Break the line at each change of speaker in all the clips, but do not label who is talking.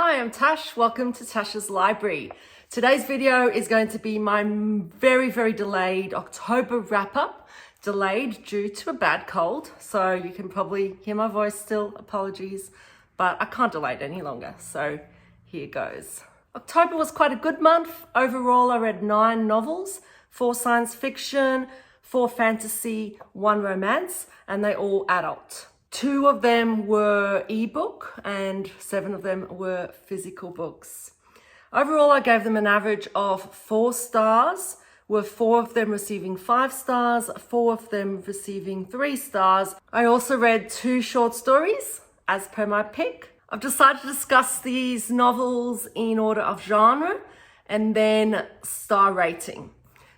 Hi, I'm Tash. Welcome to Tash's Library. Today's video is going to be my very delayed October wrap-up, delayed due to a bad cold. So you can probably hear my voice still, apologies, but I can't delay it any longer. So here goes. October was quite a good month. Overall, I read 9 novels, 4 science fiction, 4 fantasy, 1 romance, and they all adult. 2 of them were ebook and 7 of them were physical books. Overall, I gave them an average of 4 stars, with 4 of them receiving 5 stars, 4 of them receiving 3 stars. I also read 2 short stories as per my pick. I've decided to discuss these novels in order of genre and then star rating.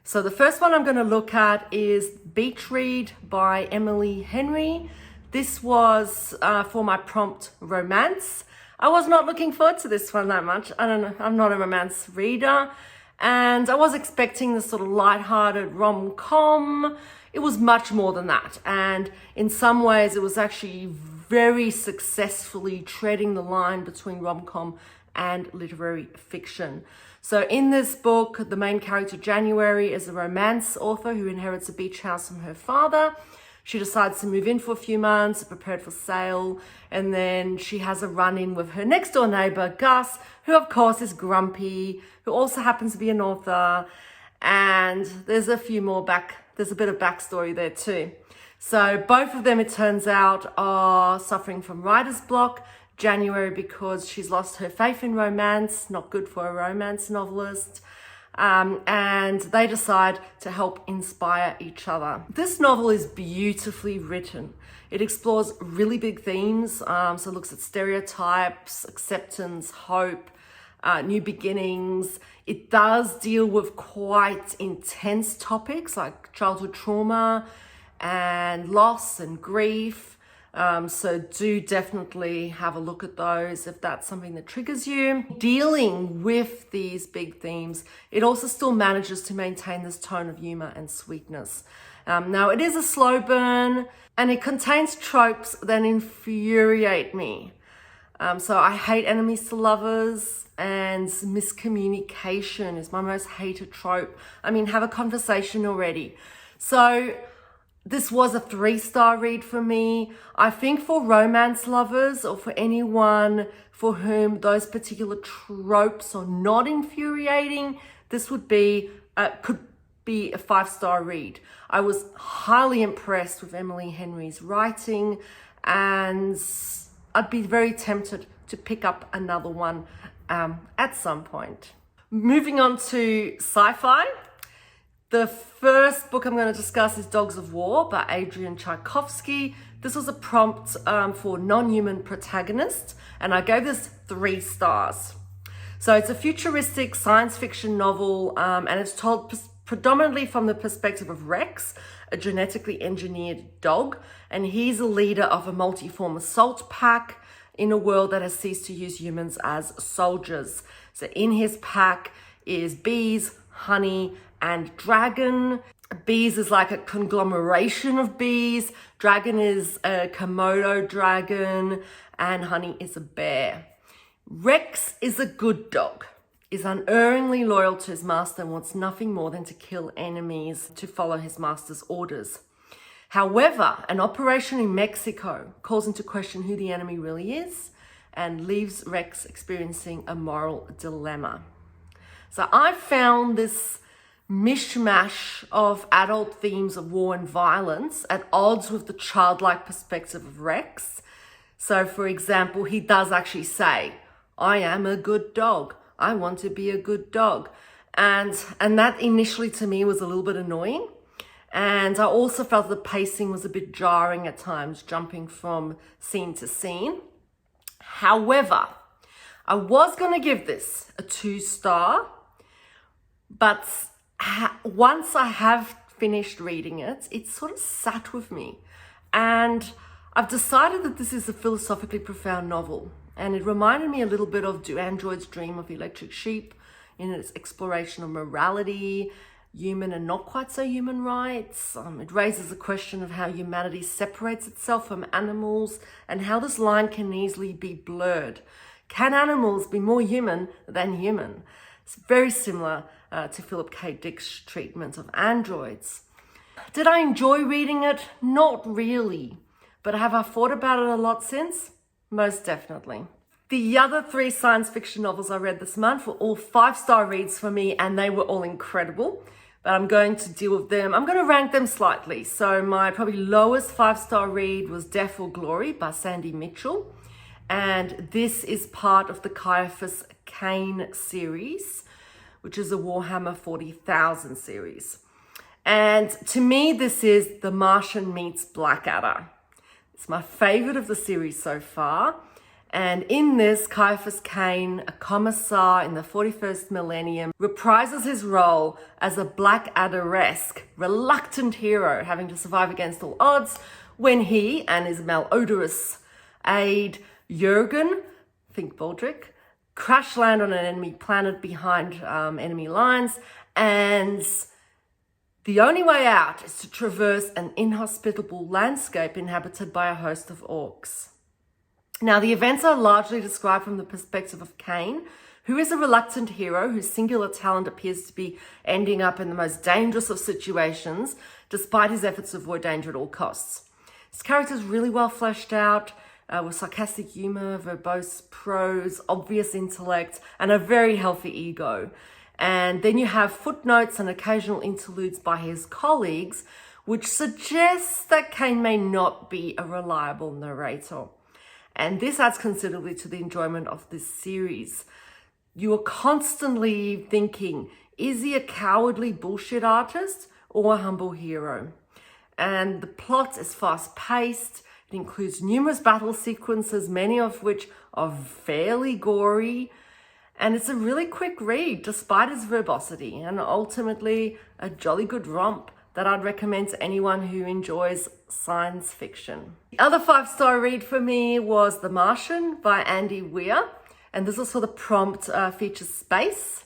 So the first one I'm going to look at is Beach Read by Emily Henry. This was for my prompt romance. I was not looking forward to this one that much. I don't know, I'm not a romance reader. And I was expecting this sort of lighthearted rom-com. It was much more than that. And in some ways, it was actually very successfully treading the line between rom-com and literary fiction. So in this book, the main character, January, is a romance author who inherits a beach house from her father. She decides to move in for a few months, prepared for sale, and then she has a run-in with her next-door neighbor, Gus, who of course is grumpy, who also happens to be an author, and there's a bit of backstory there too. So both of them, it turns out, are suffering from writer's block. January because she's lost her faith in romance, not good for a romance novelist. And they decide to help inspire each other. This novel is beautifully written. It explores really big themes, so it looks at stereotypes, acceptance, hope, new beginnings. It does deal with quite intense topics like childhood trauma and loss and grief. So do definitely have a look at those if that's something that triggers you. Dealing with these big themes, it also still manages to maintain this tone of humor and sweetness. Now, it is a slow burn and it contains tropes that infuriate me. So I hate enemies to lovers, and miscommunication is my most hated trope. I mean, have a conversation already. So this was a 3-star read for me. I think for romance lovers or for anyone for whom those particular tropes are not infuriating, this would be could be a 5-star read. I was highly impressed with Emily Henry's writing, and I'd be very tempted to pick up another one at some point. Moving on to sci-fi. The first book I'm going to discuss is Dogs of War by Adrian Tchaikovsky. This was a prompt for non-human protagonist, and I gave this 3 stars. So it's a futuristic science fiction novel, and it's told predominantly from the perspective of Rex, a genetically engineered dog, and he's a leader of a multi-form assault pack in a world that has ceased to use humans as soldiers. So in his pack is bees, honey, and dragon. Bees is like a conglomeration of bees. Dragon is a Komodo dragon, and honey is a bear. Rex is a good dog, is unerringly loyal to his master and wants nothing more than to kill enemies to follow his master's orders. However, an operation in Mexico calls into question who the enemy really is and leaves Rex experiencing a moral dilemma. So I found this mishmash of adult themes of war and violence at odds with the childlike perspective of Rex. So for example, he does actually say, I am a good dog. I want to be a good dog. And that initially to me was a little bit annoying. And I also felt the pacing was a bit jarring at times, jumping from scene to scene. However, I was going to give this a 2-star, but once I have finished reading it, it sort of sat with me. And I've decided that this is a philosophically profound novel. And it reminded me a little bit of Do Androids Dream of Electric Sheep in its exploration of morality, human and not quite so human rights. It raises a question of how humanity separates itself from animals and how this line can easily be blurred. Can animals be more human than human? It's very similar to Philip K. Dick's treatment of androids. Did I enjoy reading it? Not really. But have I thought about it a lot since? Most definitely. The other 3 science fiction novels I read this month were all 5-star reads for me, and they were all incredible. But I'm going to deal with them. I'm going to rank them slightly. So my probably lowest 5-star read was Death or Glory by Sandy Mitchell. And this is part of the Caiaphas Cain series, which is a Warhammer 40,000 series. And to me, this is The Martian meets Blackadder. It's my favorite of the series so far. And in this, Caiaphas Cain, a commissar in the 41st millennium, reprises his role as a Blackadder-esque, reluctant hero having to survive against all odds when he and his malodorous aide, Jurgen, think Baldric, crash land on an enemy planet behind enemy lines, and the only way out is to traverse an inhospitable landscape inhabited by a host of orcs. Now, the events are largely described from the perspective of Cain, who is a reluctant hero whose singular talent appears to be ending up in the most dangerous of situations, despite his efforts to avoid danger at all costs. His character is really well fleshed out, with sarcastic humor, verbose prose, obvious intellect, and a very healthy ego. And then you have footnotes and occasional interludes by his colleagues, which suggests that Cain may not be a reliable narrator. And this adds considerably to the enjoyment of this series. You are constantly thinking, is he a cowardly bullshit artist or a humble hero? And the plot is fast-paced. It includes numerous battle sequences, many of which are fairly gory. And it's a really quick read, despite its verbosity, and ultimately a jolly good romp that I'd recommend to anyone who enjoys science fiction. The other 5-star read for me was The Martian by Andy Weir, and this was for the prompt features space.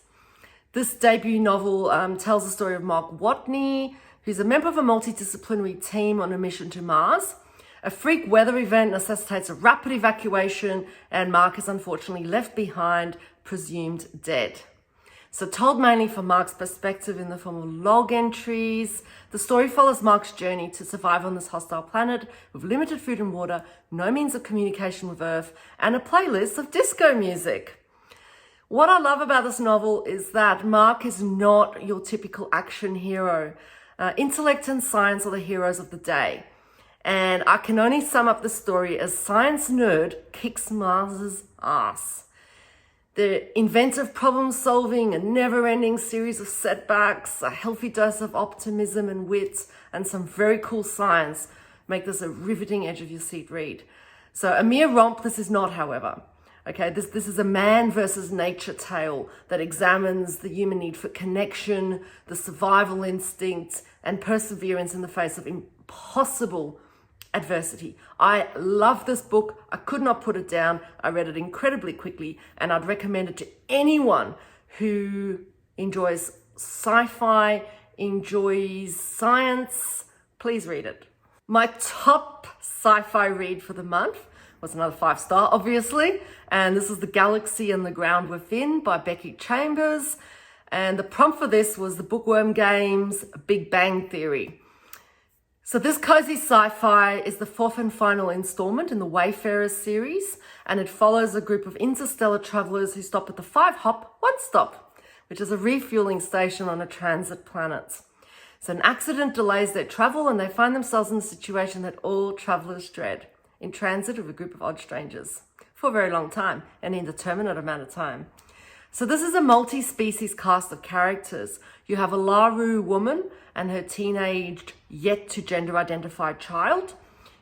This debut novel tells the story of Mark Watney, who's a member of a multidisciplinary team on a mission to Mars. A freak weather event necessitates a rapid evacuation, and Mark is unfortunately left behind, presumed dead. So told mainly from Mark's perspective in the form of log entries, the story follows Mark's journey to survive on this hostile planet with limited food and water, no means of communication with Earth, and a playlist of disco music. What I love about this novel is that Mark is not your typical action hero. Intellect and science are the heroes of the day. And I can only sum up the story as science nerd kicks Mars's ass. The inventive problem solving, a never-ending series of setbacks, a healthy dose of optimism and wit, and some very cool science make this a riveting edge of your seat read. So a mere romp this is not, however. Okay, this is a man versus nature tale that examines the human need for connection, the survival instinct, and perseverance in the face of impossible adversity. I love this book. I could not put it down. I read it incredibly quickly, and I'd recommend it to anyone who enjoys sci-fi, enjoys science. Please read it. My top sci-fi read for the month was another 5-star, obviously, and this is The Galaxy and the Ground Within by Becky Chambers. And the prompt for this was the Bookworm Games Big Bang Theory. So this cozy sci-fi is the 4th and final installment in the Wayfarers series, and it follows a group of interstellar travelers who stop at the 5-hop One Stop, which is a refueling station on a transit planet. So an accident delays their travel, and they find themselves in a situation that all travelers dread, in transit with a group of odd strangers for a very long time, an indeterminate amount of time. So this is a multi-species cast of characters. You have a Laru woman and her teenaged, yet to gender-identified child.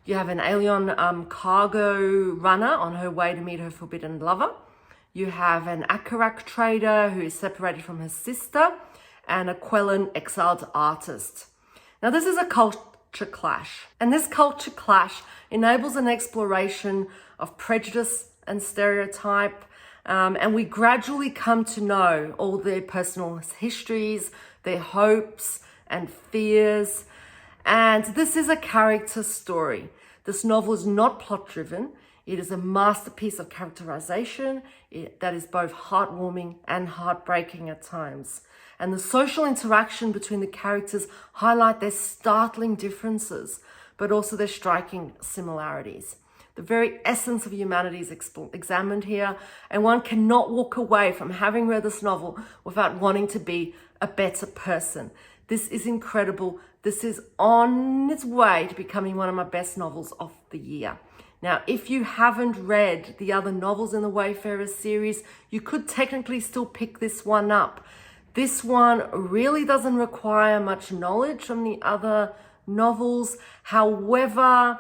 You have an alien cargo runner on her way to meet her forbidden lover. You have an Akarak trader who is separated from her sister, and a Quellan exiled artist. Now this is a culture clash, and this culture clash enables an exploration of prejudice and stereotype, and we gradually come to know all their personal histories, their hopes and fears. And this is a character story. This novel is not plot driven. It is a masterpiece of characterization that is both heartwarming and heartbreaking at times. And the social interaction between the characters highlight their startling differences, but also their striking similarities. The very essence of humanity is examined here, and one cannot walk away from having read this novel without wanting to be a better person. This is incredible. This is on its way to becoming one of my best novels of the year. Now, if you haven't read the other novels in the Wayfarer series, you could technically still pick this one up. This one really doesn't require much knowledge from the other novels. However,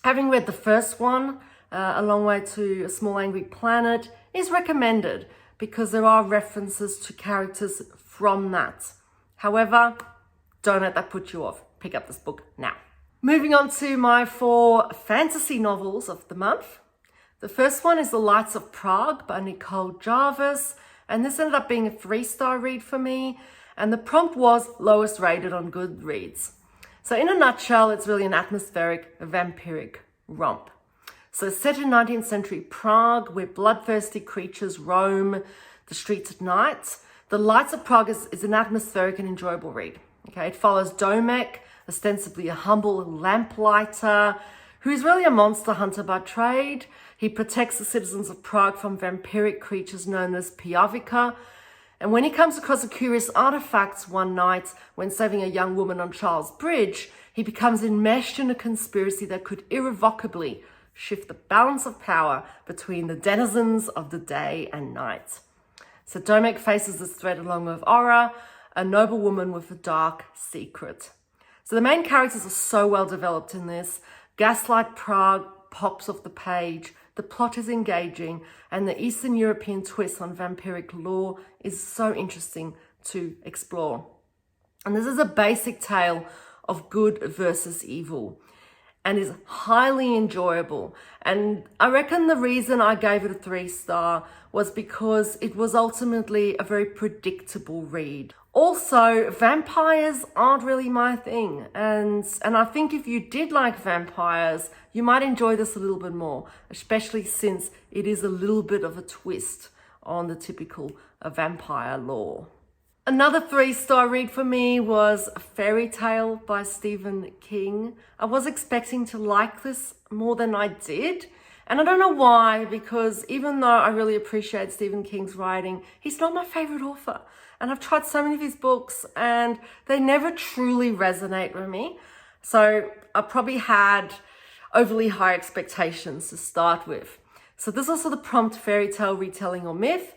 having read the first one, A Long Way to a Small Angry Planet, is recommended because there are references to characters from that. However, don't let that put you off. Pick up this book now. Moving on to my 4 fantasy novels of the month. The first one is The Lights of Prague by Nicole Jarvis, and this ended up being a 3-star read for me, and the prompt was lowest rated on Goodreads. So in a nutshell, it's really an atmospheric, vampiric romp. So set in 19th century Prague, where bloodthirsty creatures roam the streets at night, The Lights of Prague is an atmospheric and enjoyable read. Okay, it follows Domek, ostensibly a humble lamplighter, who's really a monster hunter by trade. He protects the citizens of Prague from vampiric creatures known as Pijavika. And when he comes across a curious artifact one night when saving a young woman on Charles Bridge, he becomes enmeshed in a conspiracy that could irrevocably shift the balance of power between the denizens of the day and night. So Domek faces this threat along with Aura, a noble woman with a dark secret. So the main characters are so well developed in this. Gaslight Prague pops off the page, the plot is engaging, and the Eastern European twist on vampiric lore is so interesting to explore. And this is a basic tale of good versus evil, and is highly enjoyable. And I reckon the reason I gave it a 3-star was because it was ultimately a very predictable read. Also, vampires aren't really my thing. And I think if you did like vampires, you might enjoy this a little bit more, especially since it is a little bit of a twist on the typical vampire lore. Another 3-star read for me was Fairy Tale by Stephen King. I was expecting to like this more than I did. And I don't know why, because even though I really appreciate Stephen King's writing, he's not my favorite author. And I've tried so many of his books and they never truly resonate with me. So I probably had overly high expectations to start with. So this is also the prompt fairy tale retelling or myth.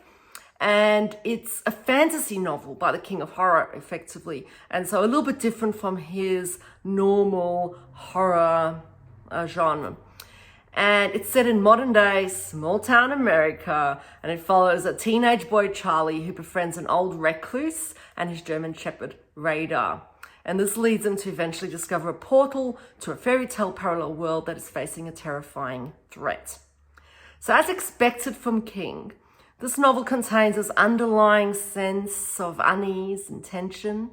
And it's a fantasy novel by the king of horror, effectively. And so a little bit different from his normal horror genre. And it's set in modern day, small town America, and it follows a teenage boy, Charlie, who befriends an old recluse and his German shepherd, Radar. And this leads him to eventually discover a portal to a fairy tale parallel world that is facing a terrifying threat. So as expected from King, this novel contains this underlying sense of unease and tension.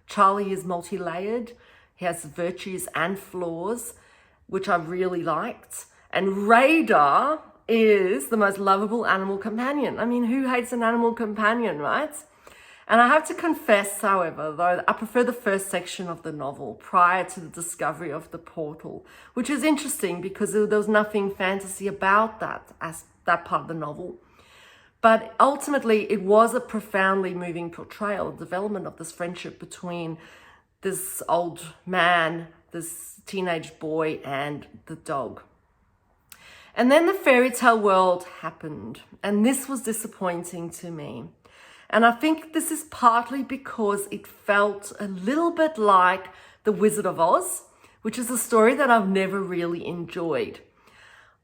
Charlie is multi-layered. He has virtues and flaws, which I really liked. And Radar is the most lovable animal companion. I mean, who hates an animal companion, right? And I have to confess, however, though, I prefer the first section of the novel prior to the discovery of the portal, which is interesting because there was nothing fantasy about that as that part of the novel. But ultimately, it was a profoundly moving portrayal, development of this friendship between this old man, this teenage boy, and the dog. And then the fairy tale world happened, and this was disappointing to me. And I think this is partly because it felt a little bit like The Wizard of Oz, which is a story that I've never really enjoyed.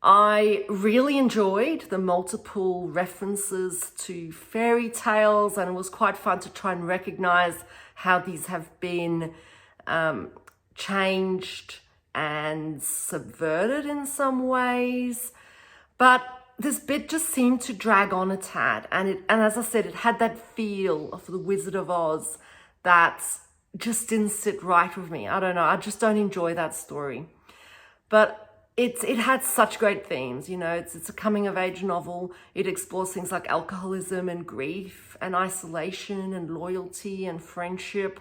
I really enjoyed the multiple references to fairy tales, and it was quite fun to try and recognize how these have been changed and subverted in some ways. But this bit just seemed to drag on a tad. And as I said, it had that feel of The Wizard of Oz that just didn't sit right with me. I don't know. I just don't enjoy that story. But it had such great themes. You know, it's a coming of age novel. It explores things like alcoholism and grief and isolation and loyalty and friendship.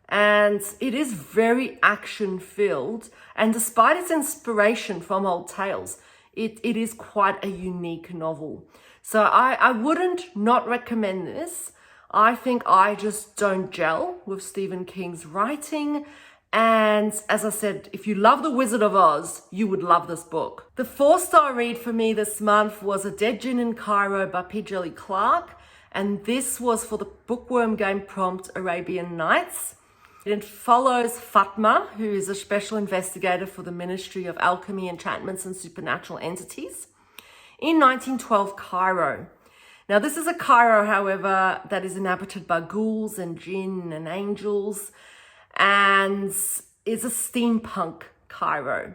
And it is very action filled. And despite its inspiration from old tales, it is quite a unique novel. So I wouldn't not recommend this. I think I just don't gel with Stephen King's writing. And as I said, if you love The Wizard of Oz, you would love this book. The 4-star read for me this month was A Dead Djinn in Cairo by P. Djeli Clark. And this was for the bookworm game prompt Arabian Nights. It follows Fatma, who is a special investigator for the Ministry of Alchemy, Enchantments and Supernatural Entities, in 1912 Cairo. Now, this is a Cairo, however, that is inhabited by ghouls and djinn and angels, and is a steampunk Cairo.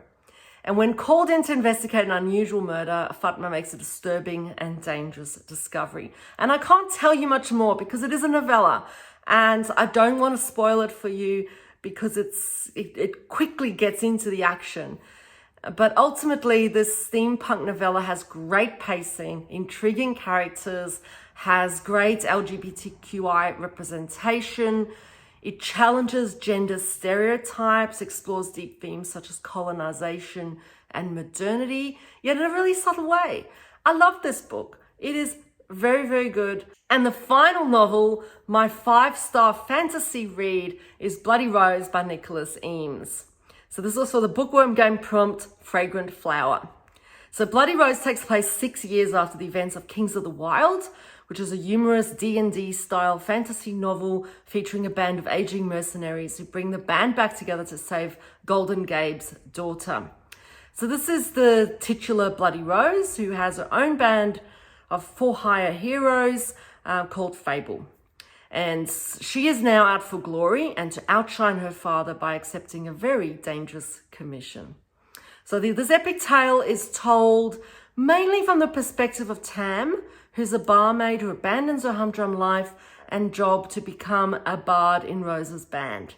And when called in to investigate an unusual murder, Fatma makes a disturbing and dangerous discovery. And I can't tell you much more because it is a novella, and I don't want to spoil it for you because it quickly gets into the action. But ultimately, this steampunk novella has great pacing, intriguing characters, has great LGBTQI representation. It challenges gender stereotypes, explores deep themes such as colonization and modernity, yet in a really subtle way. I love this book. It is very, very good. And the final novel, my 5-star fantasy read, is Bloody Rose by Nicholas Eames. So this was for the bookworm game prompt Fragrant Flower. So Bloody Rose takes place 6 years after the events of Kings of the Wild, which is a humorous D&D style fantasy novel featuring a band of aging mercenaries who bring the band back together to save Golden Gabe's daughter. So this is the titular Bloody Rose, who has her own band of for-hire heroes called Fable. And she is now out for glory and to outshine her father by accepting a very dangerous commission. So this epic tale is told mainly from the perspective of Tam, who's a barmaid who abandons her humdrum life and job to become a bard in Rose's band.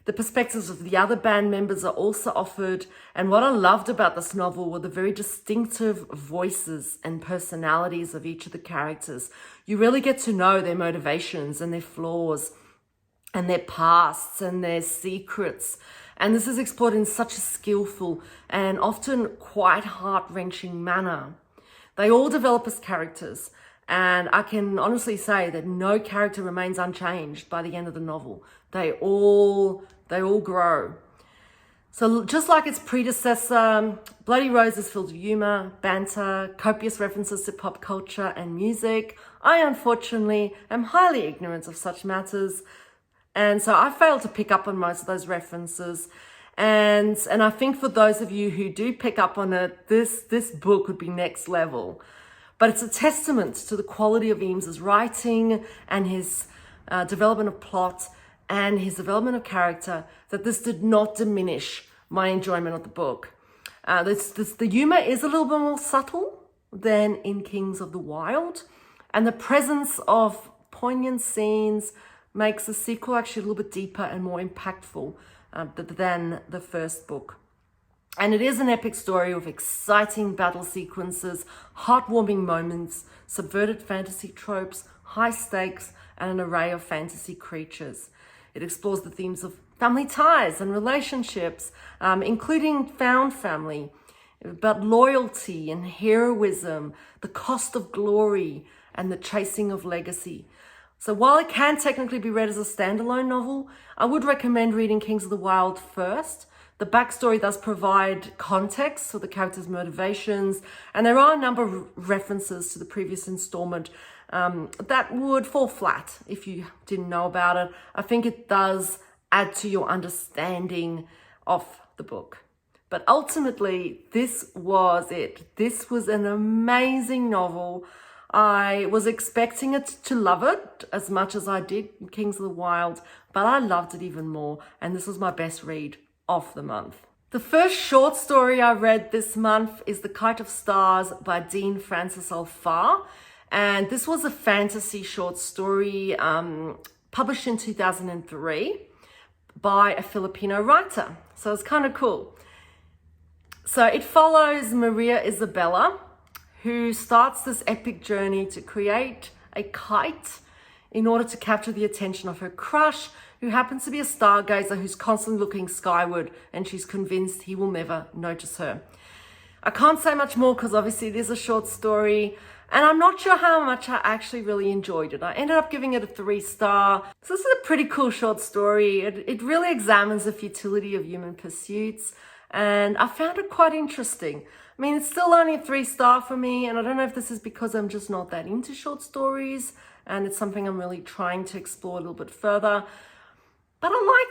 The perspectives of the other band members are also offered, and what I loved about this novel were the very distinctive voices and personalities of each of the characters. You really get to know their motivations and their flaws and their pasts and their secrets. And this is explored in such a skillful and often quite heart-wrenching manner. They all develop as characters, and I can honestly say that no character remains unchanged by the end of the novel. They all grow. So just like its predecessor, Bloody Rose is filled with humor, banter, copious references to pop culture and music. I unfortunately am highly ignorant of such matters, and so I failed to pick up on most of those references. And I think for those of you who do pick up on it, this book would be next level. But it's a testament to the quality of Eames's writing and his development of plot and his development of character that this did not diminish my enjoyment of the book. The humor is a little bit more subtle than in Kings of the Wild, and the presence of poignant scenes makes the sequel actually a little bit deeper and more impactful than the first book. And it is an epic story with exciting battle sequences, heartwarming moments, subverted fantasy tropes, high stakes, and an array of fantasy creatures. It explores the themes of family ties and relationships, including found family, but loyalty and heroism, the cost of glory, and the chasing of legacy. So while it can technically be read as a standalone novel, I would recommend reading Kings of the Wild first. The backstory does provide context for the characters' motivations, and there are a number of references to the previous installment that would fall flat if you didn't know about it. I think it does add to your understanding of the book. But ultimately, this was it. This was an amazing novel. I was expecting it to love it as much as I did in Kings of the Wild, but I loved it even more, and this was my best read of the month. The first short story I read this month is The Kite of Stars by Dean Francis Alfar, and this was a fantasy short story published in 2003 by a Filipino writer, so it's kind of cool. So it follows Maria Isabella, who starts this epic journey to create a kite in order to capture the attention of her crush, who happens to be a stargazer who's constantly looking skyward, and she's convinced he will never notice her. I can't say much more because obviously it is a short story, and I'm not sure how much I actually really enjoyed it. I ended up giving it a 3-star. So this is a pretty cool short story. It really examines the futility of human pursuits, and I found it quite interesting. I mean, it's still only a 3-star for me, and I don't know if this is because I'm just not that into short stories, and it's something I'm really trying to explore a little bit further. But I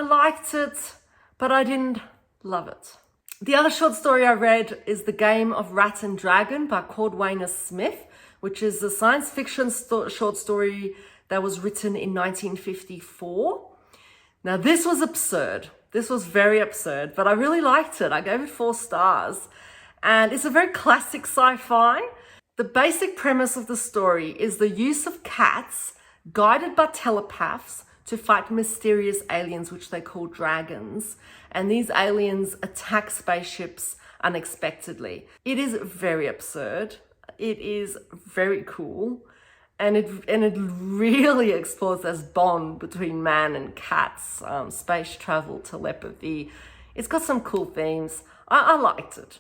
liked it, but I didn't love it. The other short story I read is The Game of Rat and Dragon by Cordwainer Smith, which is a science fiction short story that was written in 1954. Now, this was absurd. This was very absurd, but I really liked it. I gave it 4 stars. And it's a very classic sci-fi. The basic premise of the story is the use of cats guided by telepaths to fight mysterious aliens, which they call dragons. And these aliens attack spaceships unexpectedly. It is very absurd. It is very cool. And it really explores this bond between man and cats, space travel, telepathy. It's got some cool themes. I liked it.